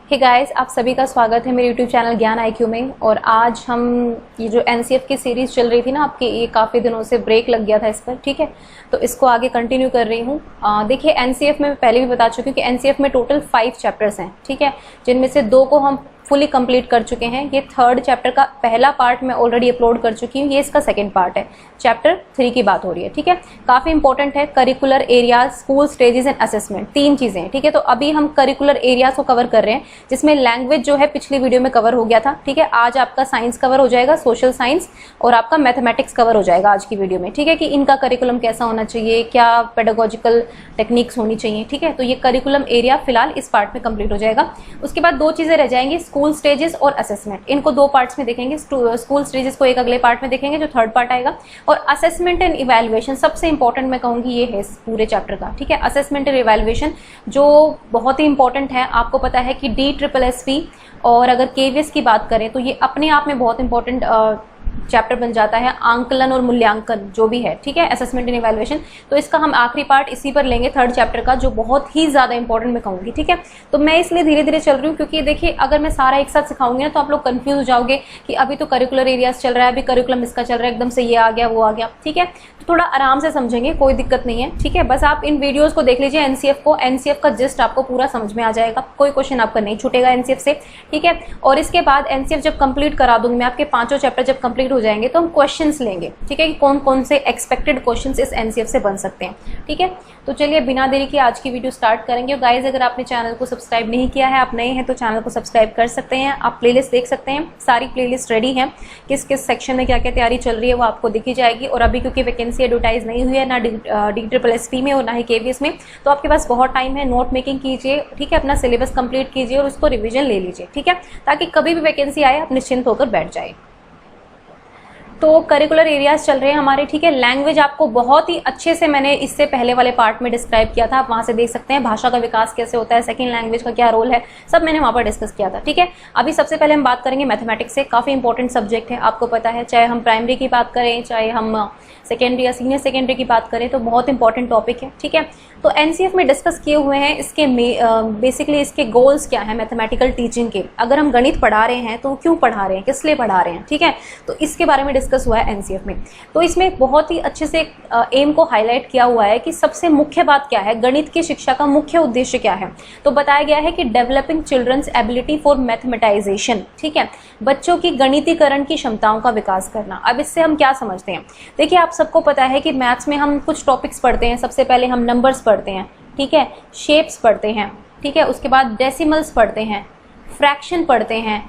Hey guys, आप सभी का स्वागत है मेरे यूट्यूब चैनल ज्ञान IQ में। और आज हम ये जो NCF की सीरीज़ चल रही थी ना आपकी, ये काफ़ी दिनों से ब्रेक लग गया था इस पर, ठीक है, तो इसको आगे कंटिन्यू कर रही हूँ। देखिए NCF में मैं पहले भी बता चुकी हूँ कि NCF में टोटल 5 चैप्टर्स हैं, ठीक है, जिनमें से 2 को हम फुली कंप्लीट कर चुके हैं। ये 3rd चैप्टर का पहला पार्ट मैं ऑलरेडी अपलोड कर चुकी हूँ, ये इसका 2nd पार्ट है। चैप्टर 3 की बात हो रही है, ठीक है। काफ़ी इंपॉर्टेंट है curricular areas, school stages and assessment, 3 चीज़ें हैं, ठीक है। तो अभी हम करिकुलर एरियाज को कवर कर रहे हैं, जिसमें लैंग्वेज जो है पिछली वीडियो में कवर हो गया था, ठीक है। आज आपका साइंस कवर हो जाएगा, सोशल साइंस, और आपका मैथमेटिक्स कवर हो जाएगा आज की वीडियो में, ठीक है, कि इनका करिकुलम कैसा होना चाहिए, क्या पेडागोजिकल टेक्निक्स होनी चाहिए, ठीक है। तो ये करिकुलम एरिया फिलहाल इस पार्ट में कंप्लीट हो जाएगा। उसके बाद 2 चीज़ें रह जाएंगी, स्कूल स्टेजेस और असेसमेंट। इनको 2 पार्ट्स में देखेंगे। स्कूल स्टेजेस को एक अगले पार्ट में देखेंगे जो 3rd पार्ट आएगा। और असेसमेंट एंड इवैल्यूएशन सबसे इंपॉर्टेंट मैं कहूंगी ये है इस पूरे चैप्टर का, ठीक है। असेसमेंट एंड इवैल्यूएशन जो बहुत ही इंपॉर्टेंट है। आपको पता है कि DSSSP और अगर KVS की बात करें तो ये अपने आप में बहुत इंपॉर्टेंट चैप्टर बन जाता है। आंकलन और मूल्यांकन जो भी है, ठीक है, असेसमेंट एंड इवैल्यूएशन। तो इसका हम आखिरी पार्ट इसी पर लेंगे 3rd चैप्टर का, जो बहुत ही ज्यादा इंपॉर्टेंट मैं कहूंगी, ठीक है। तो मैं इसलिए धीरे धीरे चल रही हूँ, क्योंकि देखिए अगर मैं सारा एक साथ सिखाऊंगी ना तो आप लोग कंफ्यूज हो जाओगे कि अभी तो करिकुलर एरियाज चल रहा है, अभी करिकुलम इसका चल रहा है, एकदम से ये आ गया वो आ गया, ठीक है। तो थोड़ा आराम से समझेंगे, कोई दिक्कत नहीं है, ठीक है। बस आप इन वीडियोज को देख लीजिए, NCF का जिस्ट आपको पूरा समझ में आ जाएगा, कोई क्वेश्चन आपका नहीं छूटेगा NCF से, ठीक है। और इसके बाद NCF जब कंप्लीट करा दूंगी मैं, आपके 5 चैप्टर जब कंप्लीट हो जाएंगे तो हम क्वेश्चंस लेंगे, ठीक है, कि कौन कौन से एक्सपेक्टेड क्वेश्चंस इस NCF से बन सकते हैं, ठीक है। तो चलिए बिना देरी के आज की वीडियो स्टार्ट करेंगे। और गाइज, अगर आपने चैनल को सब्सक्राइब नहीं किया है, आप नए हैं तो चैनल को सब्सक्राइब कर सकते हैं। आप प्लेलिस्ट देख सकते हैं, सारी प्लेलिस्ट रेडी है, किस किस सेक्शन में क्या क्या तैयारी चल रही है वो आपको दिखी जाएगी। और अभी क्योंकि वैकेंसी एडवर्टाइज नहीं हुई है ना DSSSP में और ना ही KVS में, तो आपके पास बहुत टाइम है, नोट मेकिंग कीजिए, ठीक है, अपना सिलेबस कंप्लीट कीजिए और उसको रिविजन ले लीजिए, ठीक है, ताकि कभी भी वैकेंसी आए आप निश्चिंत होकर बैठ जाए। तो करिकुलर एरियाज चल रहे हैं हमारे, ठीक है। लैंग्वेज आपको बहुत ही अच्छे से मैंने इससे पहले वाले पार्ट में डिस्क्राइब किया था, आप वहां से देख सकते हैं भाषा का विकास कैसे होता है, सेकंड लैंग्वेज का क्या रोल है, सब मैंने वहां पर डिस्कस किया था, ठीक है। अभी सबसे पहले हम बात करेंगे मैथमेटिक्स से। काफी इंपॉर्टेंट सब्जेक्ट है, आपको पता है, चाहे हम प्राइमरी की बात करें, चाहे हम सेकेंडरी या सीनियर सेकेंडरी की बात करें, तो बहुत इंपॉर्टेंट टॉपिक है, ठीक है। तो NCF में डिस्कस किए हुए हैं इसके बेसिकली इसके गोल्स क्या है मैथमेटिकल टीचिंग के। अगर हम गणित पढ़ा रहे हैं तो क्यों पढ़ा रहे हैं, किस लिए पढ़ा रहे हैं, ठीक है, तो इसके बारे में डिस्कस हुआ है NCF में। तो इसमें बहुत ही अच्छे से एम को हाईलाइट किया हुआ है कि सबसे मुख्य बात क्या है, गणित की शिक्षा का मुख्य उद्देश्य क्या है। तो बताया गया है कि developing childrens ability for mathematisation, ठीक है, बच्चों की गणितीकरण की क्षमताओं का विकास करना। अब इससे हम क्या समझते हैं, देखिए आप सबको पता है कि मैथ्स में हम कुछ टॉपिक्स पढ़ते हैं। सबसे पहले हम नंबर्स पढ़ते हैं, ठीक है, शेप्स पढ़ते हैं, ठीक है, उसके बाद डेसिमल्स पढ़ते हैं, फ्रैक्शन पढ़ते हैं,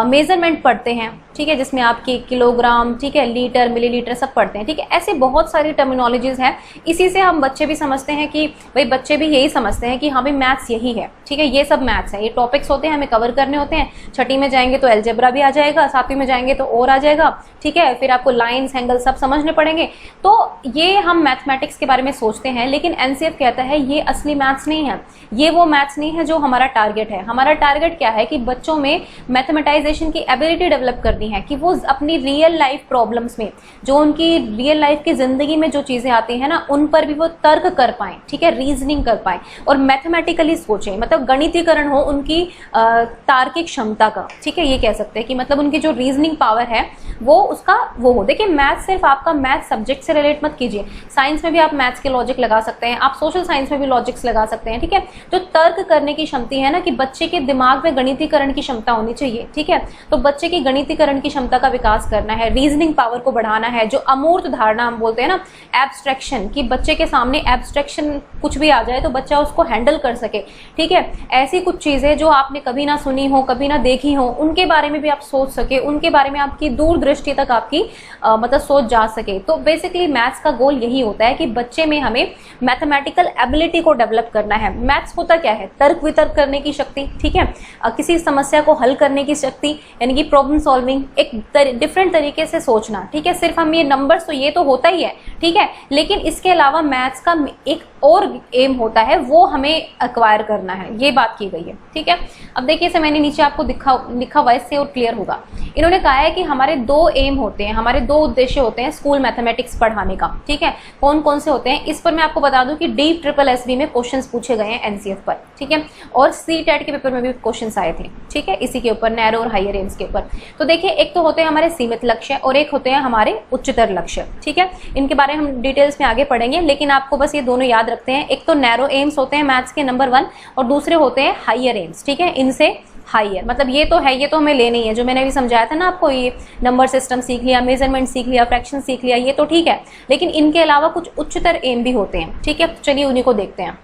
मेजरमेंट पढ़ते हैं, ठीक है, जिसमें आपके किलोग्राम, ठीक है, लीटर, मिलीलीटर सब पढ़ते हैं, ठीक है। ऐसे बहुत सारी टर्मिनोलॉजीज हैं। इसी से हम बच्चे भी समझते हैं कि भाई, बच्चे भी यही समझते हैं कि हाँ भाई मैथ्स यही है, ठीक है, ये सब मैथ्स है, ये टॉपिक्स होते हैं, हमें कवर करने होते हैं। छठी में जाएंगे तो अलजेब्रा भी आ जाएगा, 7वीं में जाएंगे तो और आ जाएगा, ठीक है, फिर आपको लाइन्स, एंगल सब समझने पड़ेंगे। तो ये हम मैथमेटिक्स के बारे में सोचते हैं, लेकिन NCF कहता है ये असली मैथ्स नहीं है, ये वो मैथ्स नहीं है जो हमारा टारगेट है। हमारा टारगेट क्या है कि बच्चों में मैथमेटाइजेशन की एबिलिटी डेवलप करनी है, कि वो अपनी रियल लाइफ प्रॉब्लम्स में, जो उनकी रियल लाइफ की जिंदगी में जो चीजें आती हैं ना, उन पर भी वो तर्क कर पाएं, ठीक है, रीजनिंग कर पाएं और मैथमेटिकली सोचें, मतलब गणितीकरण हो उनकी तार्किक क्षमता का, ठीक है, ये कह सकते हैं कि मतलब उनकी जो रीजनिंग पावर है वो उसका वो हो। देखिए मैथ सिर्फ आपका मैथ सब्जेक्ट से रिलेट मत कीजिए, साइंस में भी आप मैथ्स के लॉजिक लगा सकते हैं, आप सोशल साइंस में भी लॉजिक्स लगा सकते हैं, ठीक है। जो तर्क करने की क्षमता है ना, कि बच्चे के दिमाग में गणितीकरण की क्षमता होनी चाहिए, ठीक है। तो बच्चे की गणितीकरण की क्षमता का विकास करना है, रीजनिंग पावर को बढ़ाना है। जो अमूर्त धारणा हम बोलते हैं ना, एब्स्ट्रैक्शन, कि बच्चे के सामने एब्स्ट्रैक्शन कुछ भी आ जाए तो बच्चा उसको हैंडल कर सके, ठीक है। ऐसी कुछ चीजें जो आपने कभी ना सुनी हो, कभी ना देखी हो, उनके बारे में भी आप सोच सके, उनके बारे में आपकी दूरदृष्टि तक आपकी मतलब सोच जा सके। तो बेसिकली मैथ्स का गोल यही होता है कि बच्चे में हमें मैथमेटिकल एबिलिटी को डेवलप करना है। मैथ्स होता क्या है, तर्क वितर्क करने की शक्ति, ठीक है, किसी समस्या को हल करने की शक्ति, यानी कि प्रॉब्लम सॉल्विंग, एक डिफरेंट तरीके से सोचना, ठीक है। सिर्फ हम ये नंबर्स तो ये तो होता ही है, ठीक है, लेकिन इसके अलावा मैथ्स का एक और एम होता है वो हमें एक्वायर करना है, ये बात की गई है, ठीक है। अब देखिए इसे मैंने नीचे आपको लिखा हुआ है, इससे और क्लियर होगा। इन्होंने कहा है कि हमारे 2 एम होते हैं, हमारे 2 उद्देश्य होते हैं स्कूल मैथमेटिक्स पढ़ाने का, ठीक है। कौन कौन से होते हैं इस पर मैं आपको बता दूं कि DSSB में क्वेश्चंस पूछे गए हैं एनसीएफ पर, ठीक है, और CTET के पेपर में भी क्वेश्चंस आए थे, ठीक है, इसी के ऊपर, नैरो और हायर एम्स के ऊपर। तो देखिए एक तो होते हैं हमारे सीमित लक्ष्य और एक होते हैं हमारे उच्चतर लक्ष्य, ठीक है। इनके बारे में हम डिटेल्स में आगे पढ़ेंगे, लेकिन आपको बस ये दोनों याद रखते हैं। एक तो नैरो एम्स होते हैं मैथ्स के नंबर 1 और दूसरे होते हैं हायर एम्स, ठीक है। इनसे हायर मतलब ये तो है, ये तो हमें लेनी है, जो मैंने अभी समझाया था ना आपको, ये नंबर सिस्टम सीख लिया, मेजरमेंट सीख लिया, फ्रैक्शन सीख लिया, ये तो ठीक है, लेकिन इनके अलावा कुछ उच्चतर एम भी होते हैं, ठीक है। चलिए उन्हीं को देखते हैं।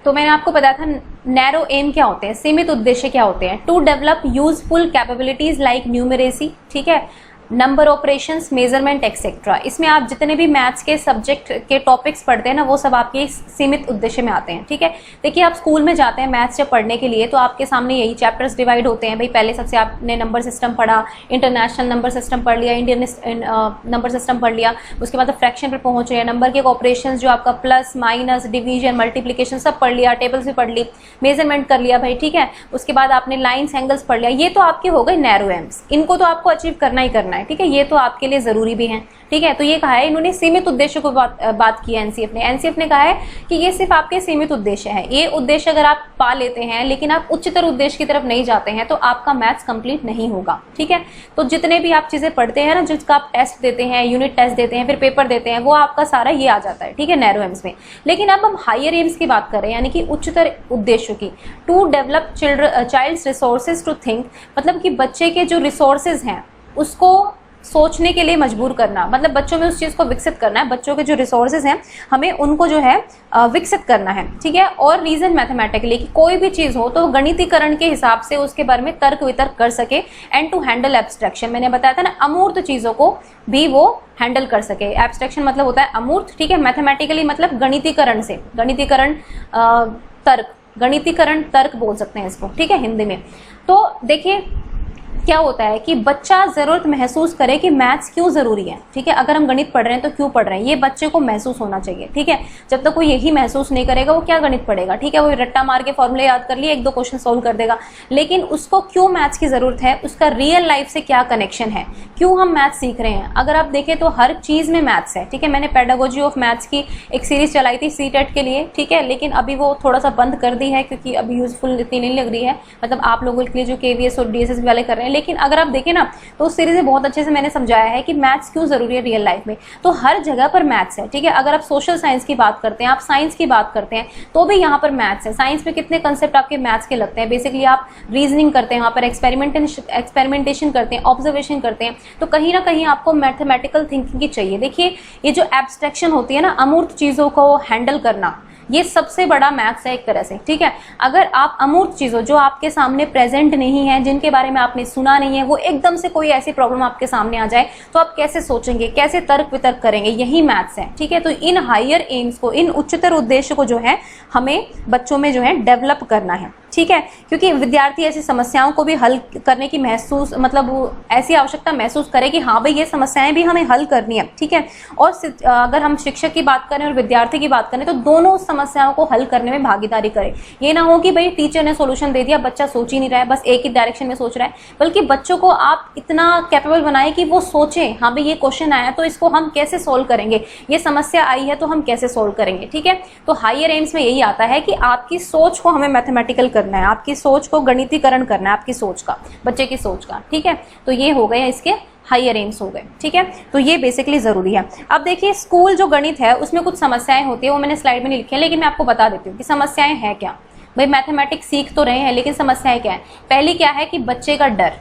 तो मैंने आपको बताया था नैरो एम क्या होते हैं, सीमित उद्देश्य क्या होते हैं। To develop useful capabilities like numeracy, ठीक है, नंबर ऑपरेशंस, मेजरमेंट एक्सेट्रा। इसमें आप जितने भी मैथ्स के सब्जेक्ट के टॉपिक्स पढ़ते हैं ना, वो सब आपके सीमित उद्देश्य में आते हैं, ठीक है। देखिए आप स्कूल में जाते हैं मैथ्स जब पढ़ने के लिए, तो आपके सामने यही चैप्टर्स डिवाइड होते हैं। भाई पहले सबसे आपने नंबर सिस्टम पढ़ा, इंटरनेशनल नंबर सिस्टम पढ़ लिया, इंडियन नंबर सिस्टम पढ़ लिया, उसके बाद फ्रैक्शन पर पहुंच रहे हैं, नंबर के ऑपरेशन जो आपका प्लस माइनस डिवीजन मल्टीप्लीकेशन सब पढ़ लिया, टेबल्स भी पढ़ ली, मेजरमेंट कर लिया भाई, ठीक है। उसके बाद आपने लाइन्स एंगल्स पढ़ लिया, ये तो आपके हो गए नैरो एम्स, इनको तो आपको अचीव करना ही करना है, ठीक है, ये तो आपके लिए जरूरी भी है, ठीक है। तो ये कहा है इन्होंने सीमित उद्देश्य को बात की है एनसीएफ ने कहा है कि ये सिर्फ आपके सीमित उद्देश्य है। ये उद्देश्य अगर आप पा लेते हैं लेकिन आप उच्चतर उद्देश्य की तरफ नहीं जाते हैं तो आपका मैथ्स कंप्लीट नहीं होगा, ठीक है। तो जितने भी आप चीजें पढ़ते हैं ना, जिसका आप टेस्ट देते हैं, यूनिट टेस्ट देते हैं, फिर पेपर देते हैं, वो आपका सारा ये आ जाता है, ठीक है, नैरो एम्स में। लेकिन अब हम हायर एम्स की बात कर रहे हैं, यानी कि उच्चतर उद्देश्यों की। To develop child's resources to think, मतलब कि बच्चे के जो रिसोर्सेज हैं उसको सोचने के लिए मजबूर करना, मतलब बच्चों में उस चीज को विकसित करना है। बच्चों के जो रिसोर्सेज हैं हमें उनको जो है विकसित करना है, ठीक है। और रीजन मैथमेटिकली, कि कोई भी चीज हो तो गणितीकरण के हिसाब से उसके बारे में तर्क वितर्क कर सके। एंड टू हैंडल एब्स्ट्रैक्शन, मैंने बताया था ना, अमूर्त चीजों को भी वो हैंडल कर सके। एब्स्ट्रैक्शन मतलब होता है अमूर्त, ठीक है। मैथमेटिकली मतलब गणितीकरण से, गणितीकरण तर्क, गणितीकरण तर्क बोल सकते हैं इसको, ठीक है, हिंदी में। तो देखिए क्या होता है कि बच्चा जरूरत महसूस करे कि मैथ्स क्यों जरूरी है, ठीक है। अगर हम गणित पढ़ रहे हैं तो क्यों पढ़ रहे हैं, ये बच्चे को महसूस होना चाहिए, ठीक है। जब तक कोई यही महसूस नहीं करेगा वो क्या गणित पढ़ेगा, ठीक है। वो रट्टा मार के फॉर्मूले याद कर लिए, 1-2 क्वेश्चन सोल्व कर देगा, लेकिन उसको क्यों मैथ्स की जरूरत है, उसका रियल लाइफ से क्या कनेक्शन है, क्यों हम मैथ्स सीख रहे हैं। अगर आप देखें तो हर चीज में मैथ्स है, ठीक है। मैंने पेडागोजी ऑफ मैथ्स की एक सीरीज चलाई थी CTET के लिए, ठीक है, लेकिन अभी वो थोड़ा सा बंद कर दी है क्योंकि अभी यूजफुल इतनी नहीं लग रही है, मतलब आप लोगों के लिए जो KVS और DSS वाले कर रहे हैं। लेकिन अगर आप देखें ना तो उस सीरीज में बहुत अच्छे से मैंने समझाया है कि मैथ्स क्यों जरूरी है रियल लाइफ में। तो हर जगह पर मैथ्स है, ठीक है। अगर आप सोशल साइंस की बात करते हैं, आप साइंस की बात करते हैं, तो भी यहाँ पर मैथ्स है। साइंस में कितने कंसेप्ट आपके मैथ्स के लगते हैं, बेसिकली आप रीजनिंग करते हैं, वहाँ पर एक्सपेरिमेंटेशन करते हैं, ऑब्जर्वेशन करते हैं, तो कहीं ना कहीं आपको मैथमेटिकल थिंकिंग की चाहिए। देखिए ये जो एब्स्ट्रैक्शन होती है ना, अमूर्त चीजों को हैंडल करना, ये सबसे बड़ा मैथ्स है एक तरह से, ठीक है। अगर आप अमूर्त चीजों जो आपके सामने प्रेजेंट नहीं है, जिनके बारे में आपने सुना नहीं है, वो एकदम से कोई ऐसी प्रॉब्लम आपके सामने आ जाए तो आप कैसे सोचेंगे, कैसे तर्क वितर्क करेंगे, यही मैथ्स है, ठीक है। तो इन हायर एम्स को, इन उच्चतर उद्देश्य को जो है हमें बच्चों में जो है डेवलप करना है, ठीक है। क्योंकि विद्यार्थी ऐसी समस्याओं को भी हल करने की महसूस, मतलब ऐसी आवश्यकता महसूस करे कि हाँ भाई ये समस्याएं भी हमें हल करनी है, ठीक है। और अगर हम शिक्षक की बात करें और विद्यार्थी की बात करें तो दोनों समस्याओं को हल करने में भागीदारी करें। ये ना हो कि भाई टीचर ने सॉल्यूशन दे दिया, बच्चा सोच ही नहीं रहा है, बस एक ही डायरेक्शन में सोच रहा है, बल्कि बच्चों को आप इतना कैपेबल बनाएं कि वो सोचें, हाँ भाई ये क्वेश्चन आया तो इसको हम कैसे सोल्व करेंगे, ये समस्या आई है तो हम कैसे सोल्व करेंगे, ठीक है। तो हायर एम्स में यही आता है कि आपकी सोच को हमें मैथमेटिकल करना है, आपकी सोच को गणितीकरण करना है, आपकी सोच का, बच्चे की सोच का, ठीक है। तो ये हो गए इसके हायर एम्स हो गए, ठीक है। तो ये बेसिकली जरूरी है। अब देखिए स्कूल जो गणित है उसमें कुछ समस्याएं होती है, वो मैंने स्लाइड में नहीं लिखी है, लेकिन मैं आपको बता देती हूँ कि समस्याएं हैं क्या। भाई मैथमेटिक्स सीख तो रहे हैं लेकिन समस्याएं क्या है। पहली क्या है कि बच्चे का डर,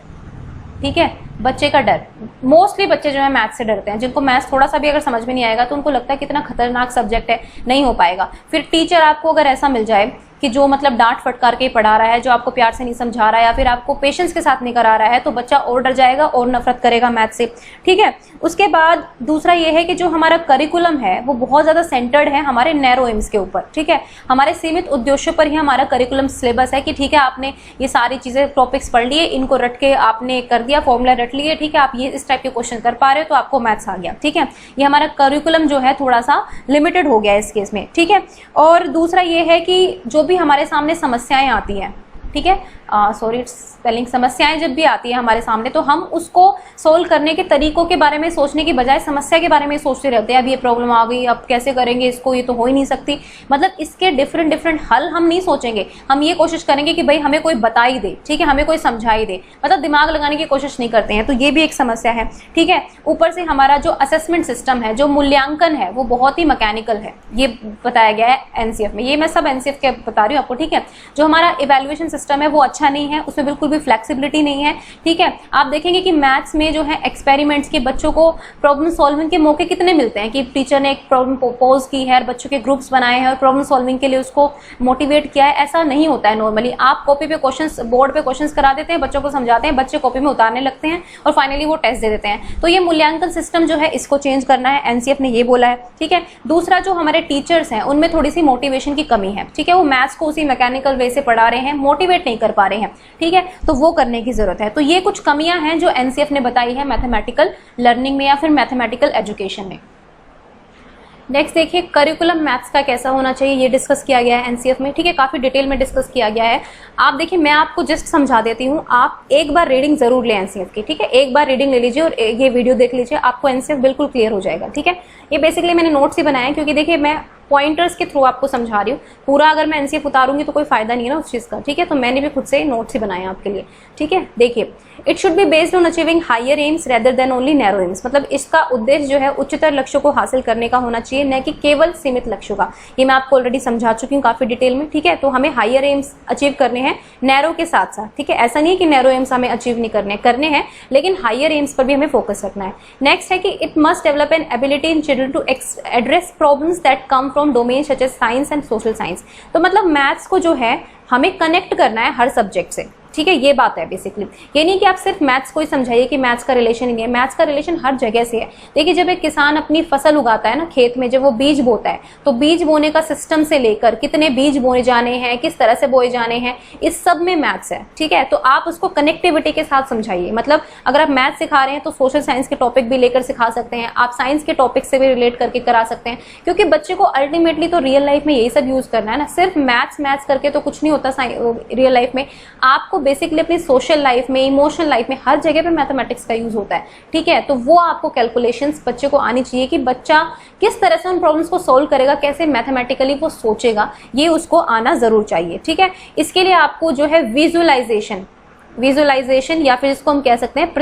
ठीक है, बच्चे का डर। मोस्टली बच्चे जो है मैथ्स से डरते हैं, जिनको मैथ्स थोड़ा सा भी अगर समझ में नहीं आएगा तो उनको लगता है कितना खतरनाक सब्जेक्ट है, नहीं हो पाएगा। फिर टीचर आपको अगर ऐसा मिल जाए कि जो मतलब डांट फटकार के पढ़ा रहा है, जो आपको प्यार से नहीं समझा रहा है या फिर आपको पेशेंस के साथ नहीं करा रहा है, तो बच्चा और डर जाएगा और नफरत करेगा मैथ से। ठीक है, उसके बाद दूसरा ये है कि जो हमारा करिकुलम है वो बहुत ज़्यादा सेंटर्ड है हमारे नैरो एम्स के ऊपर। ठीक है, हमारे सीमित उद्देश्यों पर ही हमारा करिकुलम सिलेबस है कि ठीक है आपने ये सारी चीज़ें टॉपिक्स पढ़ लिए, इनको रट के आपने कर दिया, फॉर्मूला रट लिए, ठीक है, आप ये इस टाइप के क्वेश्चन कर पा रहे हो तो आपको मैथ्स आ गया। ठीक है, ये हमारा करिकुलम जो है थोड़ा सा लिमिटेड हो गया है इस केस में। ठीक है, और दूसरा ये है कि जो भी हमारे सामने समस्याएं आती हैं, ठीक है, सॉरी स्पेलिंग, समस्याएं जब भी आती है हमारे सामने तो हम उसको सोल्व करने के तरीकों के बारे में सोचने की बजाय समस्या के बारे में सोचते रहते हैं। अब ये प्रॉब्लम आ गई, अब कैसे करेंगे इसको, ये तो हो ही नहीं सकती। मतलब इसके डिफरेंट हल हम नहीं सोचेंगे, हम ये कोशिश करेंगे कि भाई हमें कोई बता ही दे, ठीक है, हमें कोई समझा ही दे, मतलब दिमाग लगाने की कोशिश नहीं करते हैं, तो ये भी एक समस्या है। ठीक है, ऊपर से हमारा जो असेसमेंट सिस्टम है, जो मूल्यांकन है, वो बहुत ही मैकेनिकल है, ये बताया गया है एनसीएफ में। ये मैं सब एनसीएफ के बता रही हूँ आपको। ठीक है, जो हमारा इवेल्युएशन सिस्टम है वो अच्छा नहीं है, उसमें बिल्कुल भी फ्लेक्सिबिलिटी नहीं है। ठीक है, आप देखेंगे कि मैथ्स में जो है एक्सपेरिमेंट्स के बच्चों को प्रॉब्लम सॉल्विंग के मौके कितने मिलते हैं कि टीचर ने एक प्रॉब्लम पोज की है, बच्चों के ग्रुप्स बनाए हैं और प्रॉब्लम सॉल्विंग के लिए उसको मोटिवेट किया है। ऐसा नहीं होता है नॉर्मली। आप कॉपी पे क्वेश्चंस, बोर्ड पे क्वेश्चंस करा देते हैं, बच्चों को समझाते हैं, बच्चे कॉपी में उतारने लगते हैं और फाइनली वो टेस्ट दे देते हैं। तो ये मूल्यांकन सिस्टम जो है इसको चेंज करना है, एनसीएफ ने ये बोला है। ठीक है, दूसरा जो हमारे टीचर्स हैं उनमें थोड़ी सी मोटिवेशन की कमी है। ठीक है, वो मैथ्स को उसी मैकेनिकल वे से पढ़ा रहे हैं, मोटिवेट नहीं कर पा रहे हैं। ठीक है, तो वो करने की जरूरत है। तो ये कुछ कमियां हैं जो एनसीएफ ने बताई है मैथमेटिकल लर्निंग में या फिर मैथमेटिकल एजुकेशन में। नेक्स्ट देखिए, करिकुलम मैथ्स का कैसा होना चाहिए, ये डिस्कस किया गया है एनसीएफ में। ठीक है, काफी डिटेल में डिस्कस किया गया है। आप देखिए, मैं आपको जस्ट समझा देती हूँ, आप एक बार रीडिंग जरूर लें एनसीएफ की। ठीक है, एक बार रीडिंग ले लीजिए और ये वीडियो देख लीजिए, आपको एनसीएफ बिल्कुल क्लियर हो जाएगा। ठीक है, ये बेसिकली मैंने नोट्स ही बनाया है क्योंकि देखिए मैं पॉइंटर्स के थ्रू आपको समझा रही हूँ। पूरा अगर मैं एनसीएफ उतारूंगी तो कोई फायदा नहीं है ना उस चीज का। ठीक है, तो मैंने भी खुद से नोट्स ही बनाए आपके लिए। ठीक है, देखिए, it should be based on achieving higher aims rather than only narrow aims. मतलब इसका उद्देश्य जो है उच्चतर लक्ष्यों को हासिल करने का होना चाहिए, न कि केवल सीमित लक्ष्यों का। ये मैं आपको ऑलरेडी समझा चुकी हूँ काफी डिटेल में। ठीक है, तो हमें हायर एम्स अचीव करने हैं नैरो के साथ साथ। ठीक है, ऐसा नहीं है कि नैरो एम्स हमें अचीव नहीं करने हैं, लेकिन हायर एम्स पर भी हमें फोकस रखना है। नेक्स्ट है कि it must develop an ability in children to address problems that come from domain such as science and social science. तो मतलब मैथ्स को जो है हमें कनेक्ट करना है हर सब्जेक्ट से। ठीक है, ये बात है बेसिकली। ये नहीं कि आप सिर्फ मैथ्स को ही समझाइए कि मैथ्स का रिलेशन ही नहीं है, मैथ्स का रिलेशन हर जगह से है। देखिए, जब एक किसान अपनी फसल उगाता है ना खेत में, जब वो बीज बोता है, तो बीज बोने का सिस्टम से लेकर कितने बीज बोए जाने हैं, किस तरह से बोए जाने हैं, इस सब में मैथ्स है। ठीक है, तो आप उसको कनेक्टिविटी के साथ समझाइए। मतलब अगर आप मैथ्स सिखा रहे हैं तो सोशल साइंस के टॉपिक भी लेकर सिखा सकते हैं, आप साइंस के टॉपिक से भी रिलेट करके करा सकते हैं, क्योंकि बच्चे को अल्टीमेटली तो रियल लाइफ में यही सब यूज करना है ना। सिर्फ मैथ्स करके तो कुछ नहीं होता रियल लाइफ में। आपको बेसिकली अपनी सोशल लाइफ में, इमोशनल लाइफ में, हर जगह पे मैथमेटिक्स का यूज होता है। ठीक है, तो वो आपको कैलकुलेशंस बच्चे को आनी चाहिए कि बच्चा किस तरह से उन प्रॉब्लम्स को सोल्व करेगा, कैसे मैथमेटिकली वो सोचेगा, ये उसको आना जरूर चाहिए। ठीक है, इसके लिए आपको जो है विजुअलाइजेशन या फिर इसको हम कह सकते हैं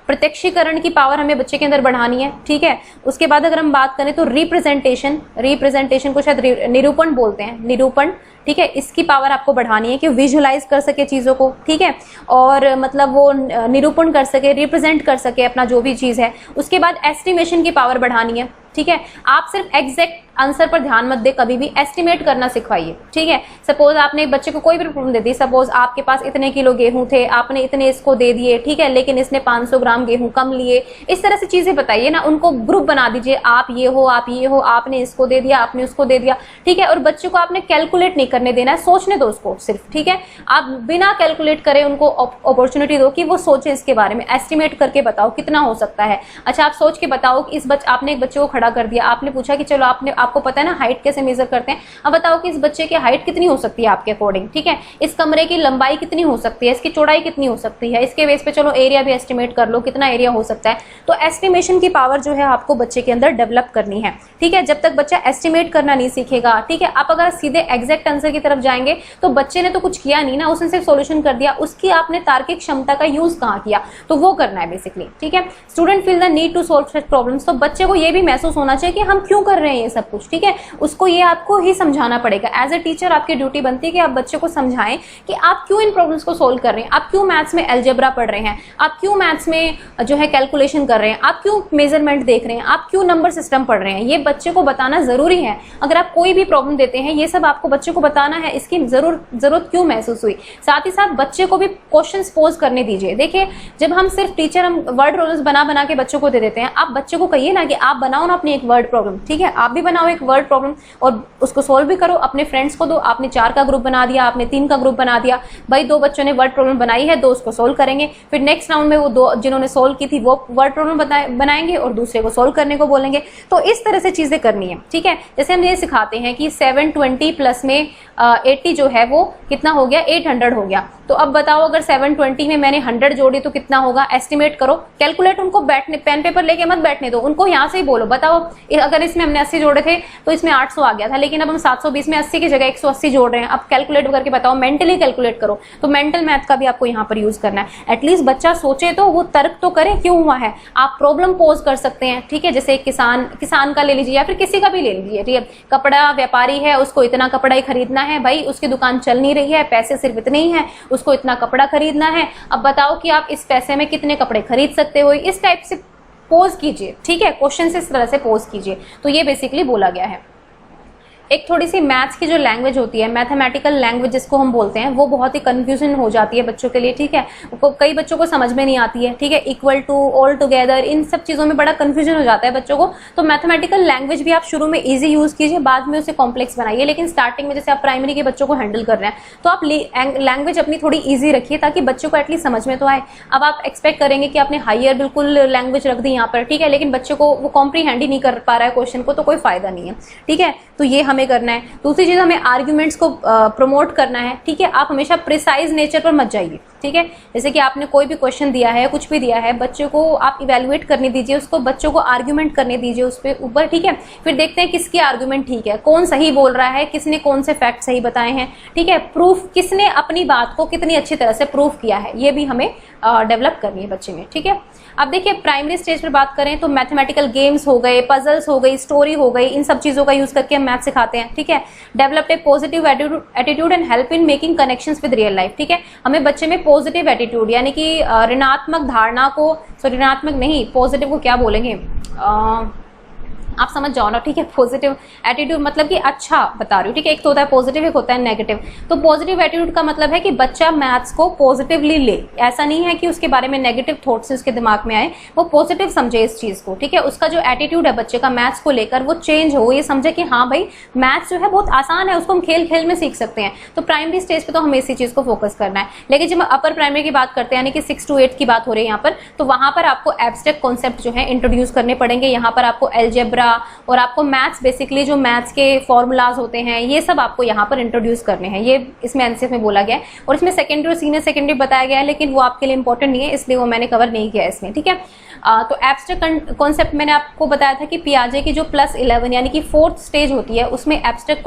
प्रत्यक्षीकरण की पावर हमें बच्चे के अंदर बढ़ानी है। ठीक है, उसके बाद अगर हम बात करें तो रिप्रेजेंटेशन को शायद निरूपण बोलते हैं, निरूपण। ठीक है, इसकी पावर आपको बढ़ानी है कि विजुलाइज कर सके चीजों को। ठीक है, और मतलब वो निरूपण कर सके, रिप्रेजेंट कर सके अपना जो भी चीज है। उसके बाद एस्टिमेशन की पावर बढ़ानी है। ठीक है, आप सिर्फ एग्जैक्ट आंसर पर ध्यान मत दे, कभी भी एस्टिमेट करना सिखवाइए। ठीक है, सपोज आपने एक बच्चे को कोई भी प्रॉब्लम दे दी, सपोज आपके पास इतने किलो गेहूं थे, आपने इतने इसको दे दिए, ठीक है, लेकिन इसने 500 ग्राम गेहूं कम लिए। इस तरह से चीजें बताइए ना, उनको ग्रुप बना दीजिए, आप ये हो, आपने इसको दे दिया, आपने उसको दे दिया। ठीक है, और बच्चे को आपने कैलकुलेट नहीं करने देना है, सोचने दो उसको सिर्फ। ठीक है, आप बिना कैलकुलेट करे उनको अपॉर्चुनिटी दो कि वो सोचे इसके बारे में, एस्टिमेट करके बताओ कितना हो सकता है। अच्छा, आप सोच के बताओ कि आपने एक बच्चे को खड़ा कर दिया, आपने पूछा कि चलो आपको पता है ना हाइट कैसे मेजर करते हैं, अब बताओ कि इस बच्चे की हाइट कितनी हो सकती है आपके अकॉर्डिंग। ठीक है, इस कमरे की लंबाई कितनी हो सकती है, इसकी चौड़ाई कितनी हो सकती है, इसके बेस पे चलो एरिया भी एस्टिमेट कर लो कितना एरिया हो सकता है। तो एस्टिमेशन की पावर जो है आपको बच्चे के अंदर डेवलप करनी है। ठीक है, जब तक बच्चा एस्टिमेट करना नहीं सीखेगा, ठीक है, आप अगर सीधे एग्जैक्ट आंसर की तरफ जाएंगे तो बच्चे ने तो कुछ किया नहीं ना, उसने सिर्फ सोल्यूशन कर दिया, उसकी आपने तार्किक क्षमता का यूज कहाँ किया, तो वो करना है बेसिकली। ठीक है, student feel the need to solve such problems. तो बच्चे को ये भी महसूस महसूस होना चाहिए कि हम क्यों कर रहे हैं ये सब कुछ, ठीक है। उसको ये आपको ही समझाना पड़ेगा। एज ए टीचर आपकी ड्यूटी बनती है कि आप बच्चे को समझाएं कि आप क्यों इन प्रॉब्लम्स को सोल्व कर रहे हैं, आप क्यों मैथ्स में अलजेब्रा पढ़ रहे हैं, आप क्यों मैथ्स में जो है कैलकुलेशन कर रहे हैं, आप क्यों मेजरमेंट देख रहे हैं, आप क्यों नंबर सिस्टम पढ़ रहे हैं। ये बच्चे को बताना जरूरी है। अगर आप कोई भी प्रॉब्लम देते हैं, ये सब आपको बच्चे को बताना है, इसकी जरूरत क्यों महसूस हुई। साथ ही साथ बच्चे को भी क्वेश्चंस पोज करने दीजिए। देखिए, जब हम सिर्फ टीचर हम वर्ड प्रॉब्लम्स बना के बच्चों को दे देते हैं, आप बच्चे को कहिए ना कि आप बनाओ ना अपनी एक वर्ड प्रॉब्लम, ठीक है, आप भी बनाओ एक वर्ड प्रॉब्लम और उसको सोल्व भी करो, अपने फ्रेंड्स को दो। आपने 4 का ग्रुप बना दिया, आपने 3 का ग्रुप बना दिया, भाई 2 बच्चों ने वर्ड प्रॉब्लम बनाई है, 2 उसको सोल्व करेंगे, फिर नेक्स्ट राउंड में वो 2 जिन्होंने सोल्व की थी वो वर्ड प्रॉब्लम बनाएंगे और दूसरे को सोल्व करने को बोलेंगे। तो इस तरह से चीजें करनी है, ठीक है। जैसे हम ये सिखाते हैं कि 720 प्लस में 80 जो है वो कितना हो गया, 800 हो गया। तो अब बताओ, अगर 720 में मैंने 100 जोड़ी तो कितना होगा, एस्टिमेट करो, कैलकुलेट। उनको बैठने, पेन पेपर लेके मत बैठने दो, उनको यहाँ से ही बोलो, बताओ अगर इसमें हमने 80 जोड़े थे तो इसमें 800 आ गया था, लेकिन अब हम 720 में 80 की जगह 180 जोड़ रहे हैं। अब कैलकुलेट करके बताओ, मेंटली कैलकुलेट करो। तो मेंटल मैथ का भी आपको यहाँ पर यूज करना है। एटलीस्ट बच्चा सोचे तो, वो तर्क तो करे क्यों हुआ है। आप प्रॉब्लम पोज कर सकते हैं, ठीक है। जैसे एक किसान का ले लीजिए या फिर किसी का भी ले लीजिए, ठीक है। कपड़ा व्यापारी है, उसको इतना कपड़ा ही खरीदना है, भाई उसकी दुकान चल नहीं रही है, पैसे सिर्फ इतने ही हैं, उसको इतना कपड़ा खरीदना है। अब बताओ कि आप इस पैसे में कितने कपड़े खरीद सकते हो। इस टाइप से पोज कीजिए, ठीक है, क्वेश्चन से इस तरह से पोज कीजिए। तो ये बेसिकली बोला गया है। एक थोड़ी सी मैथ्स की जो लैंग्वेज होती है, मैथमेटिकल लैंग्वेज जिसको हम बोलते हैं, वो बहुत ही कंफ्यूजन हो जाती है बच्चों के लिए, ठीक है। कई बच्चों को समझ में नहीं आती है, ठीक है। इक्वल टू, ऑल टुगेदर, इन सब चीज़ों में बड़ा कंफ्यूजन हो जाता है बच्चों को। तो मैथमेटिकल लैंग्वेज भी आप शुरू में ईजी यूज कीजिए, बाद में उसे कॉम्प्लेक्स बनाइए। लेकिन स्टार्टिंग में जैसे आप प्राइमरी के बच्चों को हैंडल कर रहे हैं, तो आप लैंग्वेज अपनी थोड़ी ईजी रखिए ताकि बच्चों को एटलीस्ट समझ में तो आए। अब आप एक्सपेक्ट करेंगे कि आपने हायर बिल्कुल लैंग्वेज रख दी यहाँ पर, ठीक है, लेकिन बच्चे को वो कॉम्प्रीहेंड ही नहीं कर पा रहा है क्वेश्चन को, तो कोई फायदा नहीं है, ठीक है। तो ये हमें करना है। दूसरी चीज, हमें आर्ग्यूमेंट्स को प्रमोट करना है, ठीक है। आप हमेशा प्रिसाइज नेचर पर मत जाइए, ठीक है। जैसे कि आपने कोई भी क्वेश्चन दिया है, कुछ भी दिया है, बच्चे को आप इवेल्युएट करने दीजिए, उसको बच्चों को आर्ग्यूमेंट करने दीजिए उस पर ऊपर, ठीक है। फिर देखते हैं किसकी आर्ग्यूमेंट ठीक है, कौन सही बोल रहा है, किसने कौन से फैक्ट सही बताए हैं, ठीक है। प्रूफ, किसने अपनी बात को कितनी अच्छी तरह से प्रूफ किया है, ये भी हमें डेवलप करनी है बच्चे में, ठीक है। अब देखिए, प्राइमरी स्टेज पर बात करें तो मैथमेटिकल गेम्स हो गए, पजल्स हो गई, स्टोरी हो गई, इन सब चीजों का यूज करके हम मैथ सिखाते हैं, ठीक है। Develop a positive attitude and help in making connections with real life, ठीक है। हमें बच्चे में पॉजिटिव एटीट्यूड यानी कि ऋणात्मक धारणा को, सॉरी ऋणात्मक नहीं, पॉजिटिव को क्या बोलेंगे, आप समझ जाओ ना, ठीक है। पॉजिटिव एटीट्यूड मतलब कि अच्छा बता रही हूँ, ठीक है। एक तो होता है पॉजिटिव, एक होता है नेगेटिव। तो पॉजिटिव एटीट्यूड का मतलब है कि बच्चा मैथ्स को पॉजिटिवली ले, ऐसा नहीं है कि उसके बारे में नेगेटिव थॉट्स उसके दिमाग में आए, वो पॉजिटिव समझे इस चीज को, ठीक है। उसका जो एटीट्यूड है बच्चे का मैथ्स को लेकर, वो चेंज हो, ये समझे कि हाँ भाई मैथ्स जो है बहुत आसान है, उसको हम खेल खेल में सीख सकते हैं। तो प्राइमरी स्टेज पे तो हमें इसी चीज को फोकस करना है। लेकिन जब हम अपर प्राइमरी की बात करते हैं, यानी कि 6 to 8 की बात हो रही है यहाँ पर, तो वहां पर आपको एब्स्ट्रैक्ट कॉन्सेप्ट जो है इंट्रोड्यूस करने पड़ेंगे। यहाँ पर आपको अलजेब्रा और आपको मैथ्स, बेसिकली जो मैथ्स के फॉर्मूलाज होते हैं, ये सब आपको यहाँ पर इंट्रोड्यूस करने हैं। ये इसमें एनसीएफ में बोला गया है और इसमें सेकेंडरी और सीनियर सेकेंडरी बताया गया है, लेकिन वो आपके लिए इंपॉर्टेंट नहीं है, इसलिए वो मैंने कवर नहीं किया है इसमें, ठीक है। तो एब्स्ट्रैक्ट कॉन्सेप्ट मैंने आपको बताया था कि पियाजे की जो +11 यानी कि 4th स्टेज होती है, उसमें एब्स्ट्रैक्ट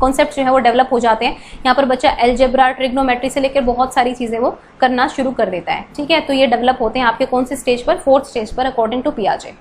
कॉन्सेप्ट जो है वो डेवलप हो जाते हैं। यहाँ पर बच्चा अलजेब्रा, ट्रिग्नोमेट्री से लेकर बहुत सारी चीजें वो करना शुरू कर देता है, ठीक है। तो ये डेवलप होते हैं आपके कौन से स्टेज पर, 4th स्टेज पर, अकॉर्डिंग टू पियाजे।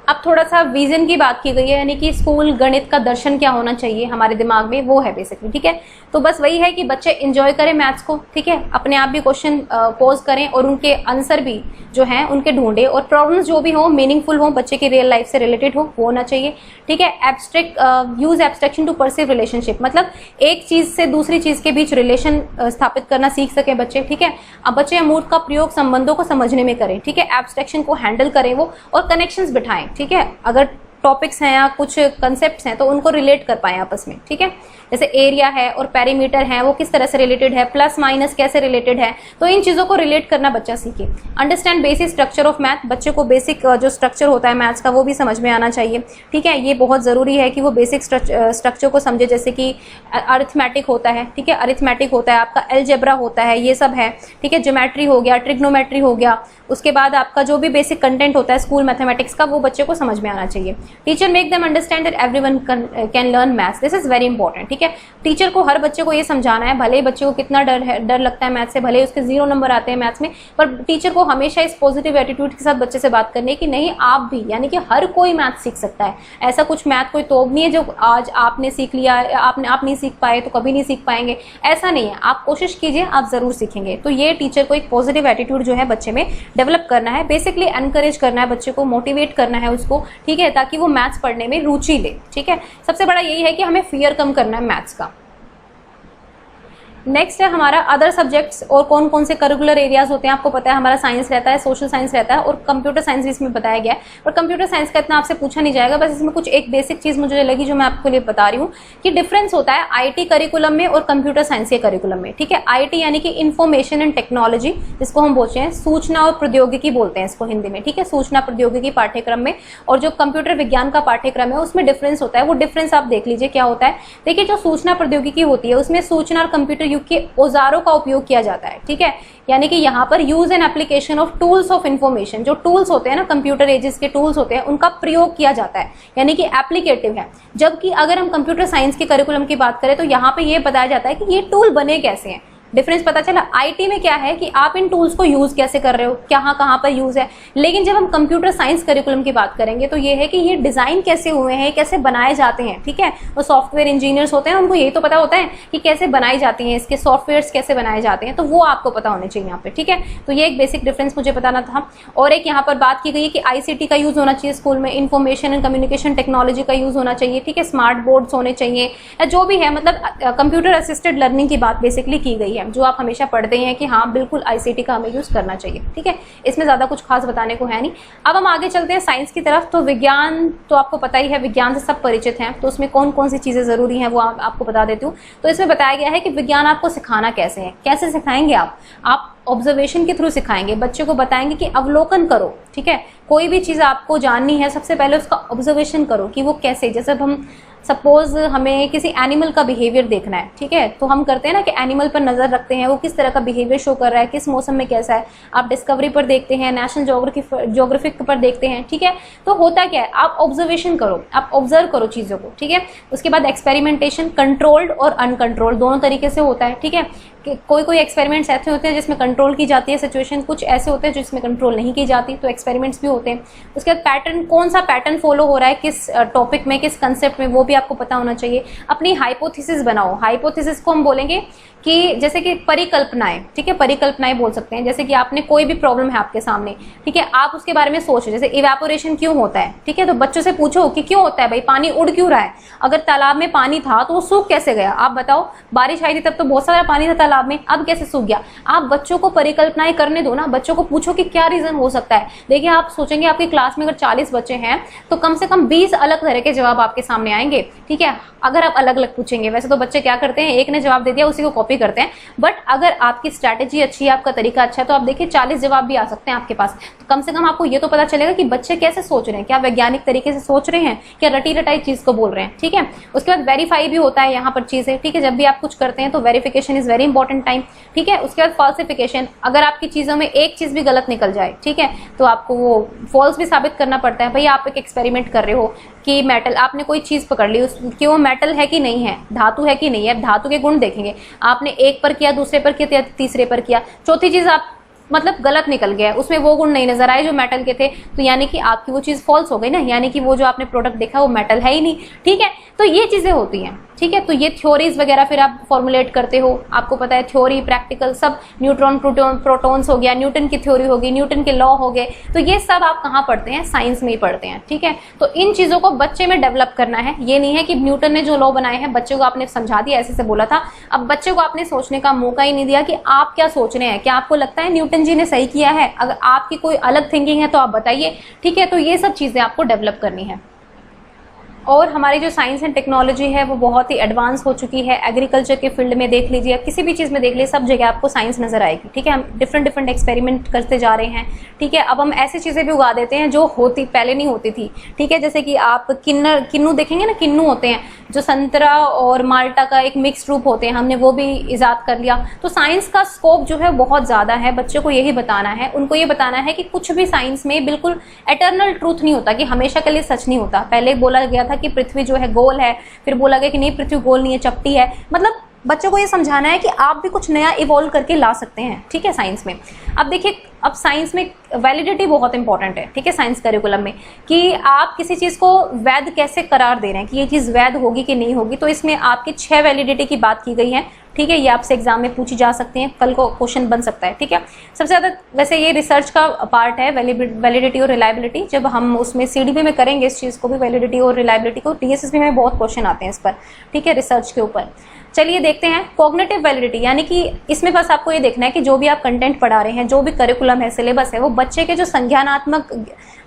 अब थोड़ा सा विजन की बात की गई है, यानी कि स्कूल गणित का दर्शन क्या होना चाहिए हमारे दिमाग में, वो है बेसिकली, ठीक है। तो बस वही है कि बच्चे एंजॉय करें मैथ्स को, ठीक है। अपने आप भी क्वेश्चन पोज करें और उनके आंसर भी जो हैं उनके ढूंढे, और प्रॉब्लम्स जो भी हो मीनिंगफुल हो, बच्चे की रियल लाइफ से रिलेटेड हो, वो होना चाहिए, ठीक है। Abstract use abstraction to perceive relationship, मतलब एक चीज से दूसरी चीज के बीच रिलेशन स्थापित करना सीख सके बच्चे, ठीक है। अब बच्चे अमूर्त का प्रयोग संबंधों को समझने में करें, ठीक है। एब्स्ट्रैक्शन को हैंडल करें वो, और कनेक्शंस बिठाएं, ठीक है। अगर टॉपिक्स हैं या कुछ कंसेप्ट्स हैं तो उनको रिलेट कर पाएं आपस में, ठीक है। जैसे एरिया है और पेरीमीटर है, वो किस तरह से रिलेटेड है, प्लस माइनस कैसे रिलेटेड है, तो इन चीजों को रिलेट करना बच्चा सीखे। Understand basic structure of math, बच्चे को बेसिक जो स्ट्रक्चर होता है मैथ्स का वो भी समझ में आना चाहिए, ठीक है। ये बहुत जरूरी है कि वो बेसिक स्ट्रक्चर को समझे, जैसे कि अरिथमेटिक होता है, ठीक है, अरिथमेटिक होता है आपका, अलजेब्रा होता है, ये सब है, ठीक है। ज्योमेट्री हो गया, ट्रिग्नोमेट्री हो गया, उसके बाद आपका जो भी बेसिक कंटेंट होता है स्कूल मैथमेटिक्स का, वो बच्चे को समझ में आना चाहिए। Teacher make them understand that everyone can learn maths, this is very important, ठीक है। ठीक है। टीचर को हर बच्चे को ये समझाना है, भले ही बच्चे को कितना डर लगता है मैथ से, भले ही उसके 0 नंबर आते हैं मैथ्स में, पर टीचर को हमेशा इस पॉजिटिव एटीट्यूड के साथ बच्चे से बात करनी है कि नहीं आप भी, यानी कि हर कोई मैथ सीख सकता है। ऐसा कुछ मैथ कोई तोब नहीं है जो आज आपने सीख लिया, आप नहीं सीख पाए तो कभी नहीं सीख पाएंगे, ऐसा नहीं है। आप कोशिश कीजिए, आप जरूर सीखेंगे। तो ये टीचर को एक पॉजिटिव एटीट्यूड जो है बच्चे में डेवलप करना है, बेसिकली एनकरेज करना है, बच्चे को मोटिवेट करना है उसको, ठीक है, ताकि वो मैथ्स पढ़ने में रुचि ले। ठीक है, सबसे बड़ा यही है कि हमें फियर कम करना है मैथ्स का। नेक्स्ट है हमारा अदर सब्जेक्ट्स, और कौन कौन से करिकुलर एरियाज होते हैं आपको पता है, हमारा साइंस रहता है, सोशल साइंस रहता है, और कंप्यूटर साइंस भी इसमें बताया गया है। और कंप्यूटर साइंस का इतना आपसे पूछा नहीं जाएगा, बस इसमें कुछ एक बेसिक चीज मुझे लगी जो मैं आपको लिए बता रही हूँ कि डिफरेंस होता है आईटी करिकुलम में और कंप्यूटर साइंस के करिकुलम में। ठीक है, आईटी यानी कि इंफॉर्मेशन एंड टेक्नोलॉजी, जिसको हम बोलते हैं सूचना और प्रौद्योगिकी बोलते हैं इसको हिंदी में। ठीक है, सूचना प्रौद्योगिकी पाठ्यक्रम में और जो कंप्यूटर विज्ञान का पाठ्यक्रम है उसमें डिफरेंस होता है। वो डिफरेंस आप देख लीजिए क्या होता है। देखिए, जो सूचना प्रौद्योगिकी होती है उसमें सूचना और कंप्यूटर युग के औजारों का उपयोग किया जाता है। ठीक है, यानी कि यहाँ पर use and application of tools of information, जो टूल्स होते हैं ना, कंप्यूटर एजेस के टूल्स होते हैं, उनका प्रयोग किया जाता है, यानी कि एप्लीकेटिव है। जबकि अगर हम कंप्यूटर साइंस के करिकुलम की बात करें तो यहाँ पे ये बताया जाता है कि ये टूल बने कैसे हैं। डिफरेंस पता चला। आईटी में क्या है कि आप इन टूल्स को यूज कैसे कर रहे हो, कहाँ पर यूज है। लेकिन जब हम कंप्यूटर साइंस करिकुलम की बात करेंगे तो ये है कि ये डिजाइन कैसे हुए हैं, कैसे बनाए जाते हैं। ठीक है, वो सॉफ्टवेयर इंजीनियर्स होते हैं, उनको यही तो पता होता है कि कैसे बनाई जाती हैं, इसके सॉफ्टवेयर्स कैसे बनाए जाते हैं, तो वो आपको पता होने चाहिए यहाँ पे। ठीक है, तो ये एक बेसिक डिफरेंस मुझे बताना था। और एक यहाँ पर बात की गई है कि आईसीटी का यूज होना चाहिए स्कूल में, इंफॉर्मेशन एंड कम्युनिकेशन टेक्नोलॉजी का यूज होना चाहिए। ठीक है, स्मार्ट बोर्ड्स होने चाहिए, या जो भी है, मतलब कंप्यूटर असिस्टेड लर्निंग की बात बेसिकली की गई है, जो आप हमेशा पढ़ते हैं कि हाँ बिल्कुल आईसीटी का हमें यूज करना चाहिए। ठीक है, इसमें ज्यादा कुछ खास बताने को है नहीं। अब हम आगे चलते हैं साइंस की तरफ। तो विज्ञान तो आपको पता ही है, विज्ञान से सब परिचित हैं, तो उसमें कौन कौन सी चीजें जरूरी हैं वो आपको बता देती हूँ। तो इसमें बताया गया है कि विज्ञान आपको सिखाना कैसे है। कैसे सिखाएंगे आप ऑब्जर्वेशन के थ्रू सिखाएंगे, बच्चे को बताएंगे कि अवलोकन करो। ठीक है, कोई भी चीज आपको जाननी है सबसे पहले उसका ऑब्जर्वेशन करो कि वो कैसे, जैसे हम सपोज हमें किसी एनिमल का बिहेवियर देखना है, ठीक है, तो हम करते हैं ना कि एनिमल पर नजर रखते हैं, वो किस तरह का बिहेवियर शो कर रहा है, किस मौसम में कैसा है। आप डिस्कवरी पर देखते हैं, नेशनल ज्योग्राफिक पर देखते हैं। ठीक है, तो होता क्या है, आप ऑब्जर्वेशन करो, आप ऑब्जर्व करो चीजों को। ठीक है, उसके बाद एक्सपेरिमेंटेशन, कंट्रोल्ड और अनकंट्रोल्ड दोनों तरीके से होता है। ठीक है, कोई एक्सपेरिमेंट्स ऐसे होते हैं जिसमें कंट्रोल की जाती है सिचुएशन, कुछ ऐसे होते हैं जिसमें कंट्रोल नहीं की जाती, तो एक्सपेरिमेंट्स भी होते हैं। उसके बाद पैटर्न, कौन सा पैटर्न फॉलो हो रहा है, किस टॉपिक में, किस कंसेप्ट में, वो भी आपको पता होना चाहिए। अपनी हाइपोथेसिस बनाओ। हाइपोथेसिस को हम बोलेंगे कि जैसे कि परिकल्पनाएं। ठीक है, परिकल्पनाएं बोल सकते हैं। जैसे कि आपने कोई भी प्रॉब्लम है आपके सामने, ठीक है, आप उसके बारे में सोचो, जैसे इवेपोरेशन क्यों होता है। ठीक है, तो बच्चों से पूछो कि क्यों होता है भाई, पानी उड़ क्यों रहा है, अगर तालाब में पानी था तो वो सूख कैसे गया, आप बताओ। बारिश आई थी तब तो बहुत सारा पानी था तालाब में, अब कैसे सूख गया। आप बच्चों को परिकल्पनाएं करने दो ना, बच्चों को पूछो कि क्या रीजन हो सकता है। देखिए, आप सोचेंगे आपकी क्लास में अगर 40 बच्चे हैं तो कम से कम 20 अलग तरह के जवाब आपके सामने आएंगे। ठीक है, अगर आप अलग अलग पूछेंगे। वैसे तो बच्चे क्या करते हैं, एक ने जवाब दे दिया उसी को कॉपी करते हैं, बट अगर आपकी स्ट्रैटेजी अच्छी है, आपका तरीका अच्छा है, तो आप देखिए 40 जवाब भी आ सकते हैं आपके पास। तो कम से कम आपको ये तो पता चलेगा कि बच्चे कैसे सोच रहे हैं, क्या वैज्ञानिक तरीके से सोच रहे हैं, क्या रटी रटाई चीज को बोल रहे हैं। ठीक है, उसके बाद वेरीफाई भी होता है यहाँ पर चीजें। ठीक है, जब भी आप कुछ करते हैं तो verification is very important time. ठीक है, उसके बाद फॉल्सिफिकेशन, अगर आपकी चीजों में एक चीज भी गलत निकल जाए, ठीक है, तो आपको वो फॉल्स भी साबित करना पड़ता है। भाई आप एक एक्सपेरिमेंट कर रहे हो कि मेटल, आपने कोई चीज पकड़ ली कि वो मेटल है कि नहीं है, धातु है कि नहीं है, धातु के गुण देखेंगे। आपने एक पर किया, दूसरे पर किया, तीसरे पर किया, चौथी चीज आप मतलब गलत निकल गया, उसमें वो गुण नहीं नजर आए जो मेटल के थे, तो यानी कि आपकी वो चीज फॉल्स हो गई ना, यानी कि वो जो आपने प्रोडक्ट देखा वो मेटल है ही नहीं। ठीक है, तो ये चीजें होती हैं। ठीक है, तो ये थ्योरीज वगैरह फिर आप फॉर्मुलेट करते हो, आपको पता है थ्योरी प्रैक्टिकल सब, न्यूट्रॉन प्रोटॉन्स हो गया, न्यूटन की थ्योरी होगी, न्यूटन के लॉ हो गए, तो ये सब आप कहाँ पढ़ते हैं, साइंस में ही पढ़ते हैं। ठीक है, तो इन चीजों को बच्चे में डेवलप करना है। ये नहीं है कि न्यूटन ने जो लॉ बनाए हैं बच्चे को आपने समझा दिया, ऐसे से बोला था, अब बच्चे को आपने सोचने का मौका ही नहीं दिया कि आप क्या सोच रहे हैं, क्या आपको लगता है न्यूटन जी ने सही किया है, अगर आपकी कोई अलग थिंकिंग है तो आप बताइए। ठीक है, तो ये सब चीजें आपको डेवलप करनी है। और हमारी जो साइंस एंड टेक्नोलॉजी है वो बहुत ही एडवांस हो चुकी है। एग्रीकल्चर के फील्ड में देख लीजिए, किसी भी चीज़ में देख लीजिए, सब जगह आपको साइंस नजर आएगी। ठीक है, हम डिफरेंट एक्सपेरिमेंट करते जा रहे हैं। ठीक है, अब हम ऐसी चीज़ें भी उगा देते हैं जो होती पहले नहीं होती थी। ठीक है, जैसे कि आप किन्नू देखेंगे ना, किन्नू होते हैं जो संतरा और माल्टा का एक मिक्स रूप होते हैं, हमने वो भी इजाद कर लिया। तो साइंस का स्कोप जो है बहुत ज़्यादा है। बच्चों को यही बताना है, उनको ये बताना है कि कुछ भी साइंस में बिल्कुल एटर्नल ट्रूथ नहीं होता, कि हमेशा के लिए सच नहीं होता। पहले बोला गया था था कि पृथ्वी जो है गोल है, फिर बोला गया कि नहीं पृथ्वी गोल नहीं है, चपटी है। मतलब बच्चों को ये समझाना है कि आप भी कुछ नया इवॉल्व करके ला सकते हैं, ठीक है, साइंस में। अब देखिए, अब साइंस में वैलिडिटी बहुत इंपॉर्टेंट है, ठीक है, साइंस करिकुलम में, कि आप किसी चीज़ को वैध कैसे करार दे रहे हैं कि ये चीज़ वैध होगी कि नहीं होगी। तो इसमें आपकी 6 वैलिडिटी की बात की गई है, ठीक है। ये आपसे एग्जाम में पूछी जा सकती हैं, कल को क्वेश्चन बन सकता है, ठीक है। सबसे ज़्यादा वैसे ये रिसर्च का पार्ट है, वैलिडिटी और रिलायबिलिटी। जब हम उसमें सीडीपी में करेंगे इस चीज़ को भी, वैलिडिटी और रिलायबिलिटी को, टीएसएसबी में बहुत क्वेश्चन आते हैं इस पर, ठीक है, रिसर्च के ऊपर। चलिए देखते हैं कॉग्निटिव वैलिडिटी, यानी कि इसमें बस आपको ये देखना है कि जो भी आप कंटेंट पढ़ा रहे हैं, जो भी करिकुलम है, सिलेबस है, वो बच्चे के जो संज्ञानात्मक